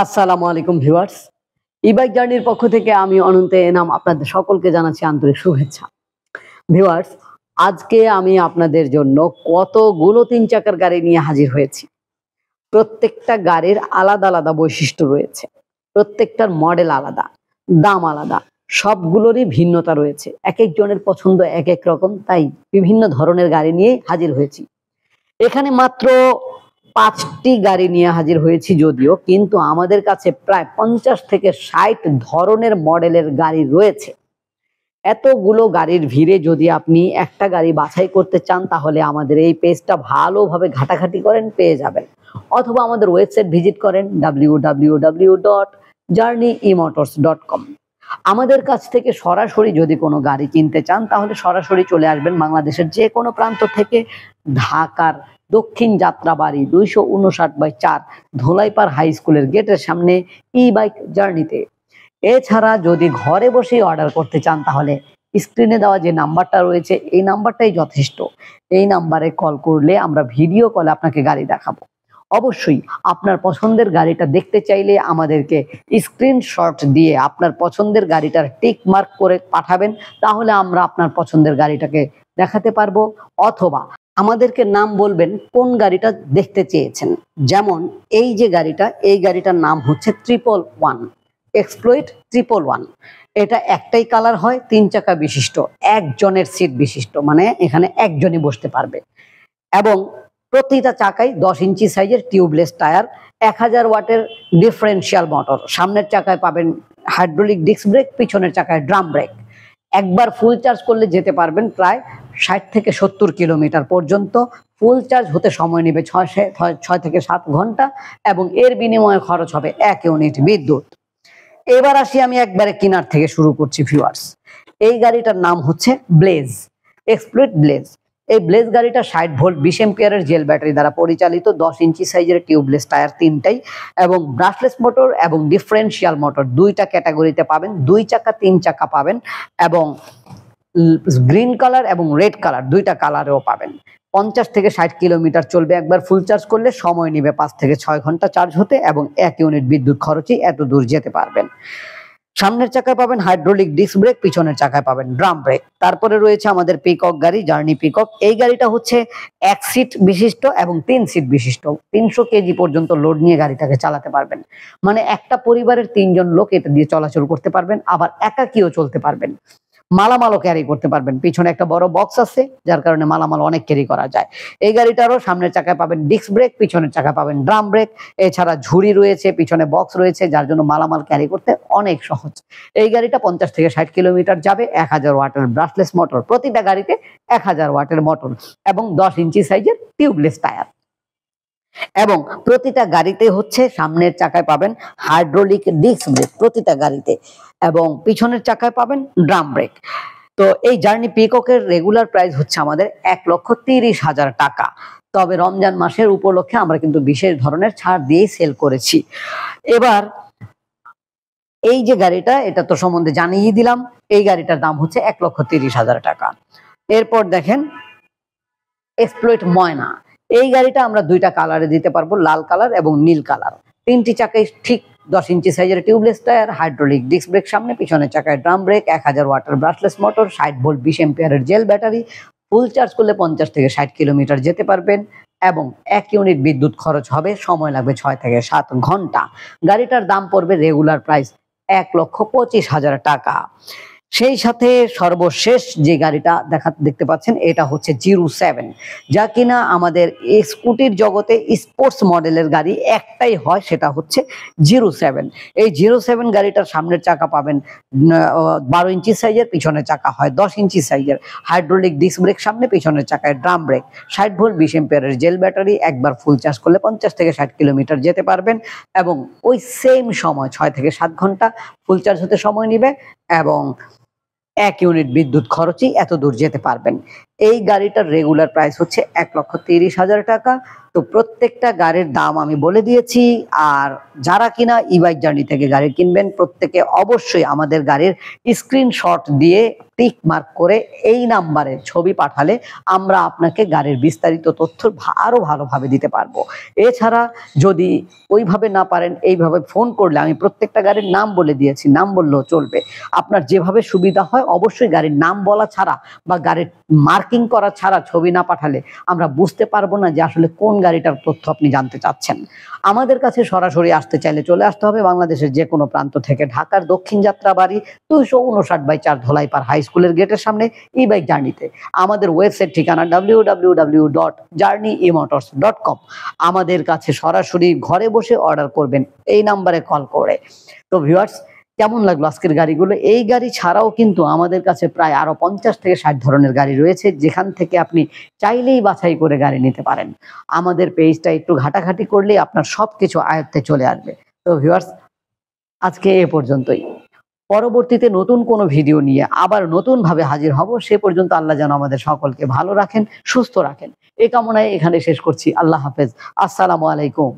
আসসালামু আলাইকুম viewers, e-bike জার্নির পক্ষ থেকে আমি অনন্ত এনাম আপনাদের সকলকে জানাচ্ছি আন্তরিক শুভেচ্ছা। ভিউয়ার্স, আজকে আমি আপনাদের জন্য কতগুলো ৩ চাকার গাড়ি নিয়ে হাজির হয়েছি। প্রত্যেকটা গাড়ির আলাদা আলাদা বৈশিষ্ট্য রয়েছে, প্রত্যেকটার মডেল আলাদা, দাম আলাদা, সবগুলোরই ভিন্নতা রয়েছে। এক একজনের পছন্দ এক এক রকম, তাই বিভিন্ন ধরনের গাড়ি নিয়ে হাজির হয়েছি। এখানে মাত্র ৫টি গাড়ি নিয়ে হাজির হয়েছি যদিও, কিন্তু আমাদের কাছে প্রায় ৫০ থেকে ৬০ ধরনের মডেলের গাড়ি রয়েছে। এতগুলো গাড়ির ভিড়ে যদি আপনি একটা গাড়ি বাছাই করতে চান, তাহলে আমাদের এই পেজটা ভালোভাবে ঘাটাঘাটি করেন, পেয়ে যাবেন। অথবা আমাদের ওয়েবসাইট ভিজিট করেন www.journeyemotors.com। আমাদের কাছ থেকে সরাসরি যদি কোনো গাড়ি কিনতে চান, তাহলে সরাসরি চলে আসবেন বাংলাদেশের যে কোনো প্রান্ত থেকে ঢাকার দক্ষিণ যাত্রাবাড়ি ২৫৯/৪ ধোলাইপাড় হাই স্কুলের গেটের সামনে ই-বাইক জার্নিতে। এছাড়া যদি ঘরে বসেই অর্ডার করতে চান, তাহলে স্ক্রিনে দেওয়া যে নাম্বারটা রয়েছে এই নাম্বারটাই যথেষ্ট। এই নাম্বারে কল করলে আমরা ভিডিও কলে আপনাকে গাড়ি দেখাবো। অবশ্যই আপনার পছন্দের গাড়িটা দেখতে চাইলে আমাদেরকে স্ক্রিনশট দিয়ে আপনার পছন্দের গাড়িটার টিক মার্ক করে পাঠাবেন, তাহলে আমরা আপনার পছন্দের গাড়িটাকে দেখাতে পারবো। অথবা আমাদেরকে নাম বলবেন কোন গাড়িটা দেখতে চেয়েছেন। যেমন এই যে গাড়িটা, এই গাড়িটার নাম হচ্ছে 111 এক্সপ্লয়েড 111। এটা একটাই কালার হয়, ৩ চাকা বিশিষ্ট, একজনের সিট বিশিষ্ট, মানে এখানে একজনই বসতে পারবে। এবং প্রতিটা চাকায় 10 ইঞ্চি সাইজের টিউবলেস টায়ার, 1000 ওয়াটের ডিফারেন্সিয়াল মোটর। সামনের চাকায় পাবেন হাইড্রোলিক ডিস্ক ব্রেক, পিছনের চাকায় ড্রাম ব্রেক। একবার ফুল চার্জ করলে যেতে পারবেন প্রায় ৬০ থেকে ৭০ কিলোমিটার পর্যন্ত। ফুল চার্জ হতে সময় নেবে ৬ থেকে ৭ ঘন্টা, এবং এর বিনিময়ে খরচ হবে 1 ইউনিট বিদ্যুৎ। এবার আসি আমি একবারে কিনার থেকে শুরু করছি ভিউয়ার্স। এই গাড়িটার নাম হচ্ছে ব্লেজ, এক্সপ্লয়েড ব্লেজ। এই ব্লেজ গাড়িটা ৬০ ভোল্ট ২০ এম্পিয়ারের জেল ব্যাটারি দ্বারা পরিচালিত, 10 ইঞ্চি সাইজের টিউবলেস টায়ার ৩টাই, এবং ব্রাশলেস মোটর এবং ডিফারেন্সিয়াল মোটর ২টা ক্যাটাগরিতে পাবেন। 2 চাকা 3 চাকা পাবেন, এবং গ্রিন কালার এবং রেড কালার 2টা কালারেও পাবেন। ৫০ থেকে ৬০ কিলোমিটার চলবে একবার ফুল চার্জ করলে। সময় নেবে ৫ থেকে ৬ ঘন্টা চার্জ হতে, এবং 1 ইউনিট বিদ্যুৎ খরচেই এত দূর যেতে পারবেন। সামনের চাকায় পাবেন হাইড্রোলিক ডিস্ক ব্রেক, পিছনের চাকায় পাবেন ড্রাম ব্রেক। তারপরে রয়েছে আমাদের পিকক গাড়ি, জার্নি পিকক। এই গাড়িটা হচ্ছে 1 সিট বিশিষ্ট এবং 3 সিট বিশিষ্ট। ৩০০ কেজি পর্যন্ত লোড নিয়ে গাড়িটাকে চালাতে পারবেন, মানে একটা পরিবারের 3 জন লোক এটা দিয়ে চলাচল করতে পারবেন। আবার একাকিও চলতে পারবেন, মালামালও ক্যারি করতে পারবেন। পিছনে একটা বড় বক্স আছে, যার কারণে মালামাল অনেক ক্যারি করা যায়। এই গাড়িটারও সামনের চাকায় পাবেন ডিস্ক ব্রেক, পিছনের চাকায় পাবেন ড্রাম ব্রেক। এছাড়া ঝুড়ি রয়েছে, পিছনে বক্স রয়েছে, যার জন্য মালামাল ক্যারি করতে অনেক সহজ। এই গাড়িটা ৫০ থেকে ৬০ কিলোমিটার যাবে। 1000 ওয়াটের ব্রাশলেস মোটর, প্রতিটা গাড়িতে 1000 ওয়াটের মোটর, এবং 10 ইঞ্চি সাইজের টিউবলেস টায়ার। এবং প্রতিটা গাড়িতে হচ্ছে সামনের চাকায় পাবেন হাইড্রোলিক ডিস্ক ব্রেক প্রতিটা গাড়িতে, এবং পিছনের চাকায় পাবেন ড্রাম ব্রেক। তো এই জার্নি পিককের রেগুলার প্রাইস হচ্ছে আমাদের ১,৩০,০০০ টাকা। তবে রমজান মাসের উপলক্ষে আমরা কিন্তু বিশেষ ধরনের ছাড় দিয়েই সেল করেছি। এবার এই যে গাড়িটা, এটা তো সম্বন্ধে জানিয়ে দিলাম। এই গাড়িটার দাম হচ্ছে ১,৩০,০০০ টাকা। এরপর দেখেন এক্সপ্লয়েড ময়না। এই গাড়িটা আমরা 2টা কালারে দিতে পারবো, লাল কালার এবং নীল কালার। 3টি চাকায় ঠিক 10 ইঞ্চি সাইজের tubeless tyre, hydraulic disc brake সামনে, পিছনের চাকায় ড্রাম ব্রেক, 1000 ওয়াটের ব্রাশলেস মোটর, 60 ভোল্ট 20 এম্পিয়ারের জেল ব্যাটারি। ফুল চার্জ করলে ৫০ থেকে ৬০ কিলোমিটার যেতে পারবেন, এবং 1 ইউনিট বিদ্যুৎ খরচ হবে। সময় লাগবে 6 থেকে 7 ঘন্টা। গাড়িটার দাম পড়বে রেগুলার প্রাইস ১,২৫,০০০ টাকা। সেই সাথে সর্বশেষ যে গাড়িটা দেখতে পাচ্ছেন, এটা হচ্ছে 07, যা কিনা আমাদের স্কুটির জগতে স্পোর্টস মডেলের গাড়ি একটাই হয়, সেটা হচ্ছে 07। এই 07 গাড়িটার সামনের চাকা পাবেন 12 ইঞ্চি সাইজের, পিছনের চাকা হয় 10 ইঞ্চি সাইজের। হাইড্রোলিক ডিস্ক ব্রেক সামনে, পিছনের চাকায় ড্রাম ব্রেক। 60 ভোল্ট 20 এম্পিয়ারের জেল ব্যাটারি। একবার ফুল চার্জ করলে ৫০ থেকে ৬০ কিলোমিটার যেতে পারবেন, এবং ওই সেম সময় 6 থেকে 7 ঘন্টা ফুল চার্জ হতে সময় নেবে, এবং 1 ইউনিট বিদ্যুৎ খরচেই এত দূর যেতে পারবেন। এই গাড়িটার রেগুলার প্রাইস হচ্ছে 1,30,000 টাকা। তো প্রত্যেকটা গাড়ির দাম আমি বলে দিয়েছি। আর যারা কিনা ই বাইক জার্নি থেকে গাড়ি কিনবেন, প্রত্যেকে অবশ্যই আমাদের গাড়ির স্ক্রিনশট দিয়ে টিক মার্ক করে এই নাম্বারে ছবি পাঠালে আমরা আপনাকে গাড়ির বিস্তারিত তথ্য আরো ভালোভাবে দিতে পারবো। এছাড়া যদি ওইভাবে না পারেন, এইভাবে ফোন করলে আমি প্রত্যেকটা গাড়ির নাম বলে দিয়েছি, নাম বললেও চলবে। আপনার যেভাবে সুবিধা হয়, অবশ্যই গাড়ির নাম বলা ছাড়া বা গাড়ির মার্কিং করা ছাড়া ছবি না পাঠালে আমরা বুঝতে পারবো না যে আসলে কোন গাড়িটার তথ্য আপনি জানতে চাচ্ছেন। আমাদের কাছে সরাসরি আসতে চাইলে চলে আসতে হবে বাংলাদেশের যে কোনো প্রান্ত থেকে। ঢাকার দক্ষিণ যাত্রাবাড়ি 259/4 ধলাইপাড় হাই স্কুলের গেটের সামনে ই বাইক জার্নিতে। আমাদের ওয়েবসাইট ঠিকানা www.journeymotors.com। আমাদের কাছে সরাসরি ঘরে বসে অর্ডার করবেন এই নাম্বারে কল করে। তো ভিউয়ার্স, কেমন লাগলো আজকের গাড়িগুলো? এই গাড়ি ছাড়াও কিন্তু আমাদের কাছে প্রায় আরো 50 থেকে 60 ধরনের গাড়ি রয়েছে, যেখান থেকে আপনি চাইলেই বাছাই করে গাড়ি নিতে পারেন। আমাদের পেজটা একটু ঘাটাঘাটি করলেই আপনার সবকিছু আয়ত্তে চলে আসবে। তো ভিউয়ার্স, আজকে এ পর্যন্তই। পরবর্তীতে নতুন কোনো ভিডিও নিয়ে আবার নতুন ভাবে হাজির হব। সে পর্যন্ত আল্লাহ যেন আমাদের সকলকে ভালো রাখেন, সুস্থ রাখেন, এই কামনায় এখানে শেষ করছি। আল্লাহ হাফেজ। আসসালামু আলাইকুম।